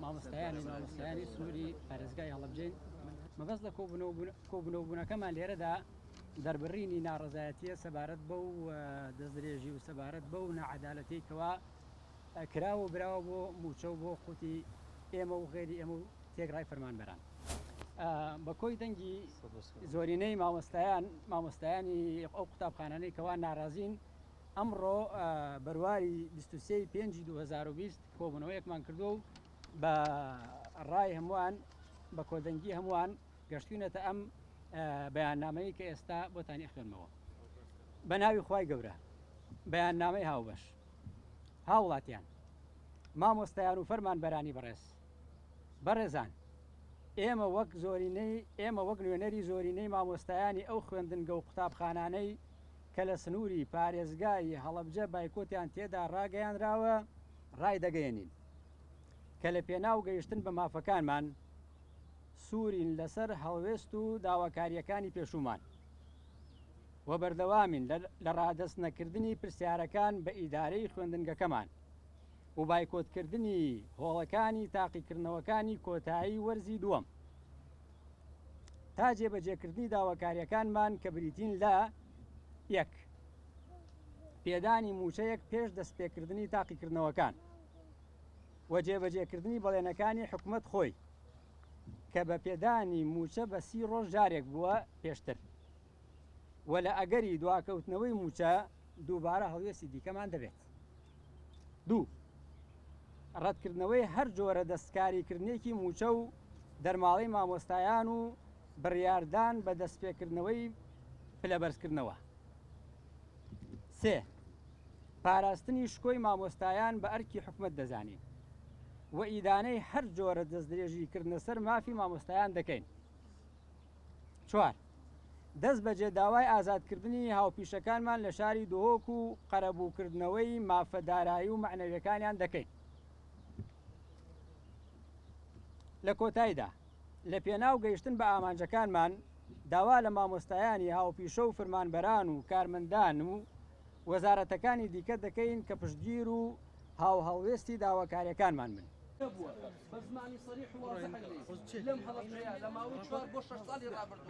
مامۆستایانی سنووری پارێزگای هەڵەبجەین مەبەست لە کۆبوونەوەبوونەکەمان لێرەدا دەربڕینی ناڕزایەتیە سەبارەت بە و دەستدرێژی و سەبارەت بە و نەعەدالەتی کەوا کراوە براوە بۆ موچە و بۆ قوتی ئێمە و غێری ئێمە و تێگڕای فەرمانبەران بە کۆی دەنگی زۆرینەی مامۆستایانی ئەو قوتابخانانەی کەوا ناڕازین ئەمڕۆ بەرواری 23/5/2020 کۆبوونەوەیەکمان کردو و بە ڕای هەمووان بە کۆدەنگی هەمووان گەشتوونەتە ئەم بەیاننامەی کە ئێستا بۆتانی خوێنمەوە بە ناوی خوای گەورە. بەیاننامەی هاوبەش هاوڵاتیان مامۆستایان و فەرمانبەرانی بەڕێزان ئێمە وەک نوێنەری زۆرینەی مامۆستایانی ئەو خوێندنگە و قوتابخانانەی کە لە سنووری پارێزگای هەڵەبجە بایکۆتیان تێدا ڕاگەیاندراوە ڕای دەگەیەنین کە لە پێناو گەیشتن بە مافەکانمان سوورین لەسەر هەڵوێست و داواکاریەکانی پێشومان و بەردەوامین لە ڕادەست نەکردنی پرسیارەکان بە ئیدارەی خوێندنگەکەمان و بایکۆتکردنی هۆڵەکانی تاقیکردنەوەکانی کۆتایی وەرزی دووەم تا جێبەجێکردنی داواکاریەکانمان کە بریتین لە 1. پێدانی موچەیەک پێش دەستپێکردنی تاقیکردنەوەکان و جێبەجێکردنی بەڵێنەکانی حکوومەت خۆی کە بە پێدانی موچە بە 30 ڕۆژ جارێک بووە پێشتر و لە ئەگەری دواکەوتنەوەی موچە دووبارە هەڵوێستی دیکەمان دەبێت. 2. ڕەتکردنەوەی هەر جۆرە دەستکاریکردنێکی موچە و دەرماڵەی مامۆستایان و بڕیاردان بە دەستپێکردنەوەی پلەبەرزکردنەوە. 3. پاراستنی شکۆی مامۆستایان بە ئەرکی حکوومەت دەزانین و ئیدانەی هەر جۆرە دەستدرێژیکردنە سەر مافی مامۆستایان دەکەین. 4. دەست بەجێ داوای ئازادکردنی هاوپیشەکانمان لە شاری دۆهۆک و قەرەبووکردنەوەی مافەدارایی و معنەویەکانیان دەکەین. لە کۆتاییدا لە پێناو گەیشتن بە ئامانجەکانمان داوا لە مامۆستایانی هاوپیشە و فرمانبەران و کارمەندان و وەزارەتەکانی دیکە دەکەین کە پشتگیر و هاوهەڵوێستی داواکاریەکانمان من. بە زمانی سەریح و واضح لەم هەڵەبجەیە لە ماوەی 4 بۆ 6 ساڵی ڕابردووە